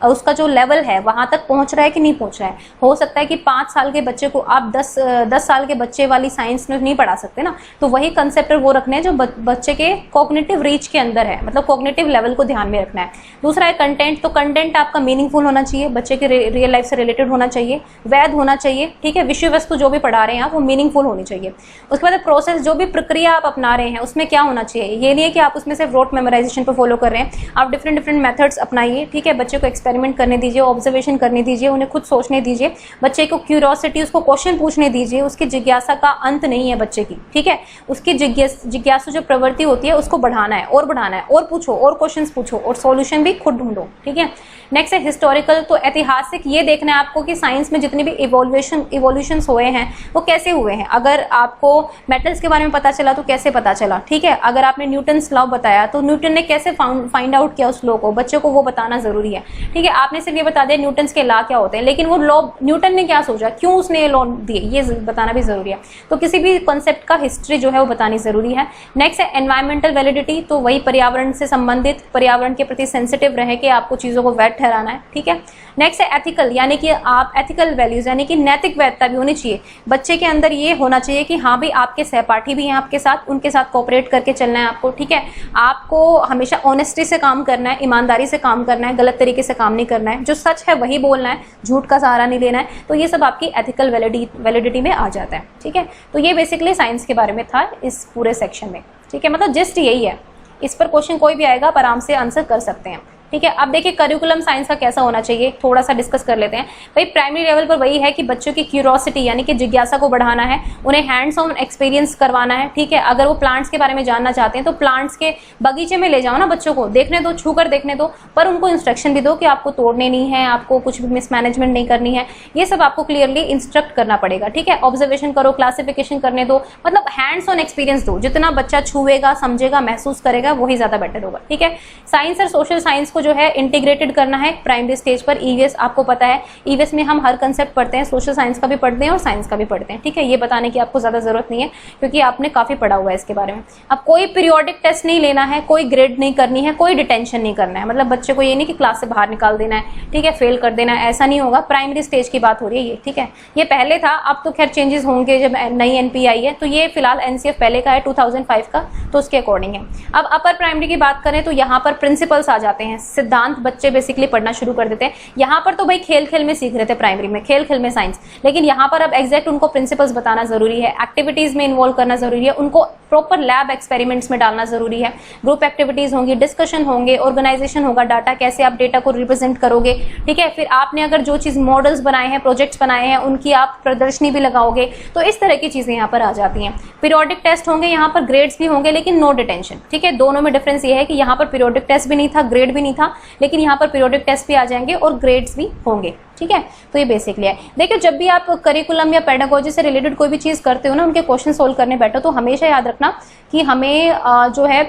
उसका जो लेवल है वहां तक पहुंच रहा है कि नहीं पहुंच रहा है। हो सकता है कि 5 साल के बच्चे को आप 10 साल के बच्चे वाली साइंस में नहीं पढ़ा सकते ना, तो वही कंसेप्ट वो रखने हैं जो बच्चे के कॉग्निटिव रीच के अंदर है, मतलब कॉग्निटिव लेवल को ध्यान में रखना है। दूसरा है कंटेंट, तो कंटेंट आपका मीनिंगफुल होना चाहिए, बच्चे के रियल लाइफ से रिलेटेड होना चाहिए, वैध होना चाहिए, ठीक है। विषय वस्तु जो भी पढ़ा रहे हैं आप वो मीनिंगफुल होनी चाहिए। उसके बाद प्रोसेस, जो भी प्रक्रिया आप अपना रहे हैं उसमें क्या होना चाहिए। ये नहीं है कि आप उसमें सिर्फ रोट मेमोराइजेशन पर फॉलो कर रहे हैं, आप डिफरेंट मेथड्स अपनाइए, ठीक है। बच्चे को एक्सपेरिमेंट करने दीजिए, ऑब्जर्वेशन करने दीजिए, उन्हें खुद सोचने दीजिए, बच्चे को क्यूरियोसिटी, उसको क्वेश्चन पूछने दीजिए। उसकी जिज्ञासा का अंत नहीं है बच्चे की, ठीक है। उसकी जिज्ञासु जो प्रवृत्ति होती है उसको बढ़ाना है, और पूछो, और क्वेश्चंस पूछो, और सॉल्यूशन भी खुद ढूंढो, ठीक है। नेक्स्ट है हिस्टोरिकल, तो ऐतिहासिक, ये देखना है आपको कि साइंस में जितने भी इवोल्यूशंस हुए हैं वो कैसे हुए हैं। अगर आपको मेटल्स के बारे में पता चला तो कैसे पता चला, ठीक है। अगर आपने न्यूटन्स लॉ बताया तो न्यूटन ने कैसे फाइंड आउट किया उस लॉ को, बच्चे को वो बताना जरूरी है, ठीक है। आपने सिर्फ ये बता दिया न्यूटन्स के लॉ क्या होते हैं, लेकिन वो लॉ न्यूटन ने क्या सोचा, क्यों उसने ये लॉ दिए, ये बताना भी जरूरी है। तो किसी भी कॉन्सेप्ट का हिस्ट्री जो है वो बतानी जरूरी है। नेक्स्ट है एनवायरमेंटल वैलिडिटी, तो वही पर्यावरण से संबंधित, पर्यावरण के प्रति सेंसिटिव रह के आपको चीजों को वैध ठहराना है, ठीक है। नेक्स्ट है एथिकल, यानी कि आप एथिकल वैल्यूज, यानी कि नैतिक वैधता भी होनी चाहिए बच्चे के अंदर। ये होना चाहिए कि हाँ भाई आपके सहपाठी भी हैं आपके साथ, उनके साथ कोऑपरेट करके चलना है आपको, ठीक है। आपको हमेशा ऑनेस्टी से काम करना है, ईमानदारी से काम करना है, गलत तरीके से काम नहीं करना है, जो सच है वही बोलना है, झूठ का सहारा नहीं लेना है। तो ये सब आपकी एथिकल वैलिडिटी में आ जाता है, ठीक है। तो ये बेसिकली साइंस के बारे में था इस पूरे सेक्शन में, ठीक है। मतलब जस्ट यही है, इस पर क्वेश्चन कोई भी आएगा आप आराम से आंसर कर सकते हैं, ठीक है। अब देखिए करिकुलम साइंस का कैसा होना चाहिए, थोड़ा सा डिस्कस कर लेते हैं। भाई प्राइमरी लेवल पर वही है कि बच्चों की क्यूरियोसिटी यानी कि जिज्ञासा को बढ़ाना है, उन्हें हैंड्स ऑन एक्सपीरियंस करवाना है, ठीक है। अगर वो प्लांट्स के बारे में जानना चाहते हैं तो प्लांट्स के बगीचे में ले जाओ ना बच्चों को, देखने दो, छू कर देखने दो, पर उनको इंस्ट्रक्शन भी दो कि आपको तोड़ने नहीं है, आपको कुछ भी मिसमैनेजमेंट नहीं करनी है, ये सब आपको क्लियरली इंस्ट्रक्ट करना पड़ेगा, ठीक है। ऑब्जर्वेशन करो, क्लासिफिकेशन करने दो, मतलब हैंड्स ऑन एक्सपीरियंस दो, जितना बच्चा छुएगा, समझेगा, महसूस करेगा वही ज्यादा बेटर होगा, ठीक है। साइंस और सोशल साइंस को जो है इंटीग्रेट करना है प्राइमरी स्टेज पर। ईवीएस आपको पता है, ईवीएस में हम हर कंसेप्ट पढ़ते हैं, सोशल साइंस का भी पढ़ते हैं और साइंस का भी पढ़ते हैं, ठीक है। ये बताने की आपको ज्यादा जरूरत नहीं है क्योंकि आपने काफी पढ़ा हुआ है इसके बारे में। अब कोई पीरियोडिक टेस्ट नहीं लेना है, कोई ग्रेड नहीं करनी है, कोई डिटेंशन नहीं करना है, मतलब बच्चे को ये नहीं कि क्लास से बाहर निकाल देना है, ठीक है, फेल कर देना है, ऐसा नहीं होगा। प्राइमरी स्टेज की बात हो रही है ये, ठीक है। ये पहले था, अब तो खैर चेंजेस होंगे जब नई एनपी आई है। तो ये फिलहाल एनसीएफ पहले का है 2005 का, तो उसके अकॉर्डिंग है। अब अपर प्राइमरी की बात करें तो यहाँ पर प्रिंसिपल्स आ जाते हैं, सिद्धांत बच्चे बेसिकली पढ़ना शुरू कर देते हैं। यहाँ पर तो भाई खेल खेल में सीख रहे थे प्राइमरी में, खेल खेल में साइंस, लेकिन यहाँ पर अब एग्जैक्ट उनको प्रिंसिपल्स बताना जरूरी है, एक्टिविटीज में इन्वॉल्व करना जरूरी है, उनको प्रॉपर लैब एक्सपेरिमेंट्स में डालना जरूरी है। ग्रुप एक्टिविटीज होंगी, डिस्कशन होंगे, ऑर्गेनाइजेशन होगा, डाटा कैसे आप डेटा को रिप्रेजेंट करोगे, ठीक है। फिर आपने अगर जो चीज मॉडल्स बनाए हैं, प्रोजेक्ट्स बनाए हैं, उनकी आप प्रदर्शनी भी लगाओगे, तो इस तरह की चीजें यहाँ पर आ जाती हैं। पीरियोडिक टेस्ट होंगे, यहाँ पर ग्रेड्स भी होंगे लेकिन नो डिटेंशन, ठीक है। दोनों में डिफरेंस ये है कि यहाँ पर पीरियोडिक टेस्ट भी नहीं था, ग्रेड भी नहीं था, लेकिन यहाँ पर पीरियोडिक टेस्ट भी आ जाएंगे और ग्रेड्स भी होंगे, ठीक है। तो ये बेसिकली है। देखिए जब भी आप करिकुलम या पेडागोजी से रिलेटेड कोई भी चीज करते हो ना, उनके क्वेश्चन सोल्व करने बैठो तो हमेशा याद रखना कि हमें जो है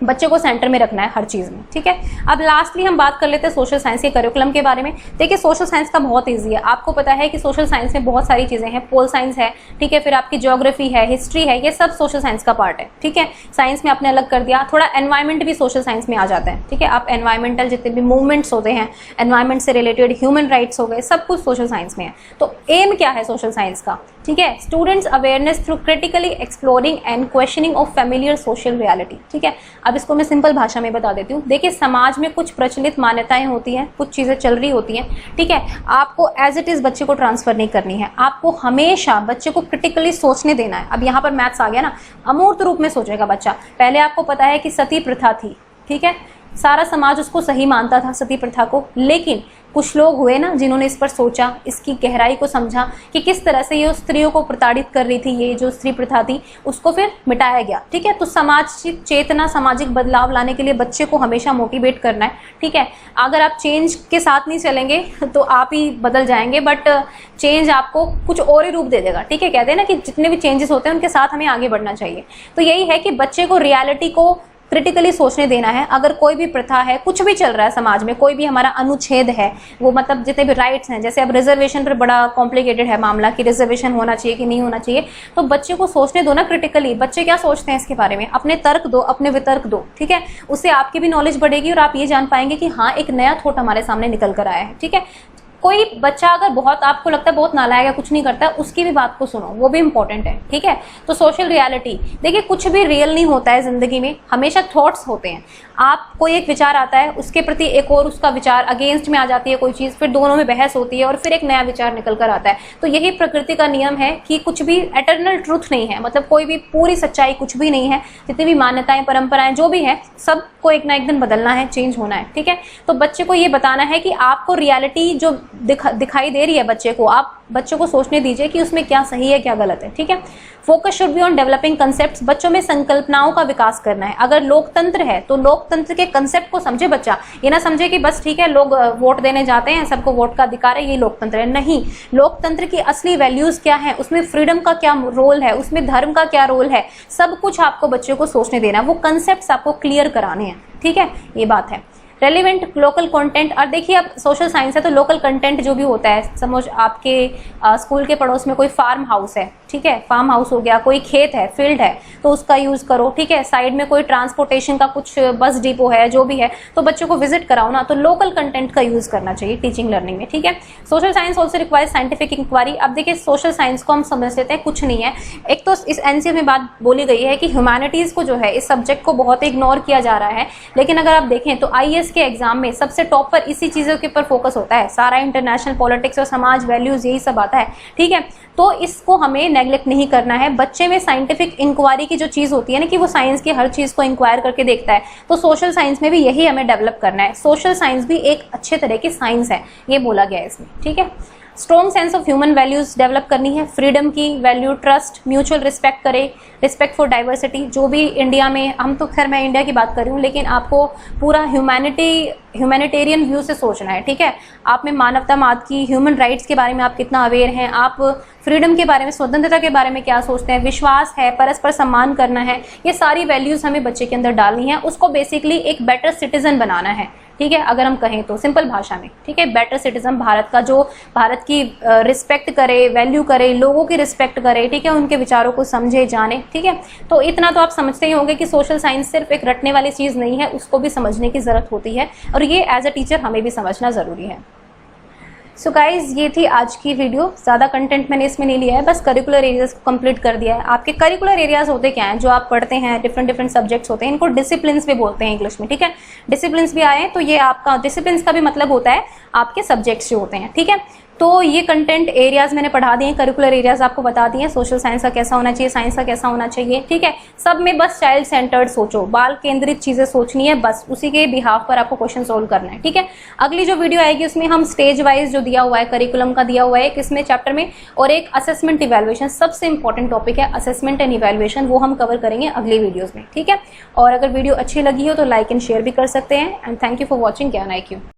बच्चे को सेंटर में रखना है हर चीज में, ठीक है। अब लास्टली हम बात कर लेते हैं सोशल साइंस के करिकुलम के बारे में। देखिए सोशल साइंस का बहुत इजी है, आपको पता है कि सोशल साइंस में बहुत सारी चीजें हैं, पोल साइंस है, ठीक है, फिर आपकी ज्योग्राफी है, हिस्ट्री है, ये सब सोशल साइंस का पार्ट है, ठीक है। साइंस में आपने अलग कर दिया, थोड़ा एनवायरमेंट भी सोशल साइंस में आ जाता है, ठीक है। आप एनवायरमेंटल जितने भी मूवमेंट्स होते हैं, एनवायरमेंट से रिलेटेड ह्यूमन राइट्स हो गए, सब कुछ सोशल साइंस में है। तो एम क्या है सोशल साइंस का, ठीक है, students awareness through critically exploring and questioning of familiar social reality, ठीक है। अब इसको मैं सिंपल भाषा में बता देती हूँ। देखिए समाज में कुछ प्रचलित मान्यताएं होती हैं, कुछ चीजें चल रही होती हैं, ठीक है। आपको एज इट इज बच्चे को ट्रांसफर नहीं करनी है, आपको हमेशा बच्चे को क्रिटिकली सोचने देना है। अब यहाँ पर मैथ्स आ गया ना, अमूर्त रूप में सोचेगा बच्चा। पहले आपको पता है कि सती प्रथा थी, ठीक है, सारा समाज उसको सही मानता था सती प्रथा को, लेकिन कुछ लोग हुए ना जिन्होंने इस पर सोचा, इसकी गहराई को समझा कि किस तरह से ये स्त्रियों को प्रताड़ित कर रही थी, ये जो स्त्री प्रथा थी उसको फिर मिटाया गया। ठीक है, तो समाज चेतना, सामाजिक बदलाव लाने के लिए बच्चे को हमेशा मोटिवेट करना है। ठीक है, अगर आप चेंज के साथ नहीं चलेंगे तो आप ही बदल जाएंगे, बट चेंज आपको कुछ और ही रूप दे देगा। ठीक है, कहते हैं ना कि जितने भी चेंजेस होते हैं उनके साथ हमें आगे बढ़ना चाहिए। तो यही है कि बच्चे को रियलिटी को क्रिटिकली सोचने देना है। अगर कोई भी प्रथा है, कुछ भी चल रहा है समाज में, कोई भी हमारा अनुच्छेद है, वो मतलब जितने भी राइट्स हैं, जैसे अब रिजर्वेशन पर बड़ा कॉम्प्लिकेटेड है मामला कि रिजर्वेशन होना चाहिए कि नहीं होना चाहिए, तो बच्चे को सोचने दो ना क्रिटिकली। बच्चे क्या सोचते हैं इसके बारे में, अपने तर्क दो, अपने वितर्क दो। ठीक है, उससे आपकी भी नॉलेज बढ़ेगी और आप ये जान पाएंगे कि हाँ, एक नया थॉट हमारे सामने निकल कर आया है। ठीक है, कोई बच्चा अगर बहुत आपको लगता है बहुत नालायक है, कुछ नहीं करता है, उसकी भी बात को सुनो, वो भी इंपॉर्टेंट है। ठीक है, तो सोशल रियलिटी, देखिए कुछ भी रियल नहीं होता है जिंदगी में, हमेशा थॉट्स होते हैं। आप कोई एक विचार आता है, उसके प्रति एक और उसका विचार अगेंस्ट में आ जाती है कोई चीज, फिर दोनों में बहस होती है और फिर एक नया विचार निकल कर आता है। तो यही प्रकृति का नियम है कि कुछ भी एटर्नल ट्रूथ नहीं है, मतलब कोई भी पूरी सच्चाई कुछ भी नहीं है। जितनी भी मान्यताएं, परंपराएं जो भी है, सबको एक ना एक दिन बदलना है, चेंज होना है। ठीक है, तो बच्चे को ये बताना है कि आपको रियलिटी जो दिखाई दे रही है बच्चे को, आप बच्चों को सोचने दीजिए कि उसमें क्या सही है क्या गलत है। ठीक है, focus should be on developing concepts, बच्चों में संकल्पनाओं का विकास करना है। अगर लोकतंत्र है तो लोकतंत्र के कंसेप्ट को समझे बच्चा, ये ना समझे कि बस ठीक है लोग वोट देने जाते हैं, सबको वोट का अधिकार है, ये लोकतंत्र है। नहीं, लोकतंत्र की असली वैल्यूज क्या है, उसमें फ्रीडम का क्या रोल है, उसमें धर्म का क्या रोल है, सब कुछ आपको बच्चों को सोचने देना, वो कंसेप्ट आपको क्लियर कराने हैं। ठीक है, ये बात है। रेलिवेंट लोकल कंटेंट, और देखिए अब सोशल साइंस है तो लोकल कंटेंट जो भी होता है, समझ आपके स्कूल के पड़ोस में कोई फार्म हाउस है, ठीक है, फार्म हाउस हो गया, कोई खेत है, फील्ड है, तो उसका यूज करो। ठीक है, साइड में कोई ट्रांसपोर्टेशन का कुछ बस डिपो है, जो भी है, तो बच्चों को विजिट कराओ ना। तो लोकल कंटेंट का यूज करना चाहिए टीचिंग लर्निंग में। ठीक है, social science also requires scientific inquiry. अब देखिए सोशल साइंस को हम समझ लेते हैं कुछ नहीं है। एक तो इस एनसीएफ में बात बोली गई है कि ह्यूमैनिटीज को जो है, इस सब्जेक्ट को बहुत इग्नोर किया जा रहा है, लेकिन अगर आप देखें तो आईएएस के एग्जाम में सबसे टॉप पर इसी चीजों के ऊपर फोकस होता है, सारा इंटरनेशनल पॉलिटिक्स और समाज वैल्यूज यही सब आता है। ठीक है, तो इसको हमें नेग्लेक्ट नहीं करना है। बच्चे में साइंटिफिक इंक्वायरी की जो चीज होती है ना, कि वो साइंस की हर चीज को इंक्वायर करके देखता है, तो सोशल साइंस में भी यही हमें डेवलप करना है। सोशल साइंस भी एक अच्छे तरह की साइंस है, ये बोला गया है इसमें। ठीक है, strong sense of human values develop करनी है, फ्रीडम की वैल्यू, ट्रस्ट, म्यूचुअल रिस्पेक्ट करे, रिस्पेक्ट फॉर डाइवर्सिटी। जो भी इंडिया में, हम तो खैर मैं इंडिया की बात कर रही हूँ, लेकिन आपको पूरा ह्यूमैनिटेरियन व्यू से सोचना है। ठीक है, आप में मानवतावाद की, ह्यूमन राइट्स के बारे में आप कितना अवेयर हैं, आप फ्रीडम के बारे में, स्वतंत्रता के बारे में क्या सोचते हैं, विश्वास है, परस्पर सम्मान करना है, ये सारी वैल्यूज हमें बच्चे के अंदर डालनी है। उसको बेसिकली एक बेटर सिटीजन बनाना है। ठीक है, अगर हम कहें तो सिंपल भाषा में। ठीक है, बेटर सिटीजन भारत का, जो भारत की रिस्पेक्ट करे, वैल्यू करे, लोगों की रिस्पेक्ट करे। ठीक है, उनके विचारों को समझे, जाने। ठीक है, तो इतना तो आप समझते ही होंगे कि सोशल साइंस सिर्फ एक रटने वाली चीज नहीं है, उसको भी समझने की जरूरत होती है, और ये एज अ टीचर हमें भी समझना जरूरी है। सो गाइज, ये थी आज की वीडियो। ज़्यादा कंटेंट मैंने इसमें नहीं लिया है, बस करिकुलर एरियाज को कंप्लीट कर दिया है। आपके करिकुलर एरियाज होते क्या हैं, जो आप पढ़ते हैं, डिफरेंट सब्जेक्ट्स होते हैं, इनको डिसिप्लिन्स भी बोलते हैं इंग्लिश में। ठीक है, डिसिप्लिन्स भी आए हैं, तो ये आपका डिसिप्लिन्स का भी मतलब होता है आपके सब्जेक्ट्स जो होते हैं। ठीक है, तो ये कंटेंट एरियाज मैंने पढ़ा दिए हैं, करिकुलर एरियाज आपको बता दिए, सोशल साइंस का कैसा होना चाहिए, साइंस का कैसा होना चाहिए। ठीक है, सब में बस चाइल्ड सेंटर्ड सोचो, बाल केंद्रित चीजें सोचनी है, बस उसी के बिहाफ पर आपको क्वेश्चन सोल्व करना है। ठीक है, अगली जो वीडियो आएगी उसमें हम स्टेज वाइज जो दिया हुआ है, करिकुलम का दिया हुआ है एक इसमें चैप्टर में, और एक असेसमेंट इवैल्यूएशन, सबसे इंपॉर्टेंट टॉपिक है असेसमेंट एंड इवैल्यूएशन, वो हम कवर करेंगे अगली वीडियोज में। ठीक है, और अगर वीडियो अच्छी लगी हो तो लाइक एंड शेयर भी कर सकते हैं। And thank you for watching ज्ञान IQ।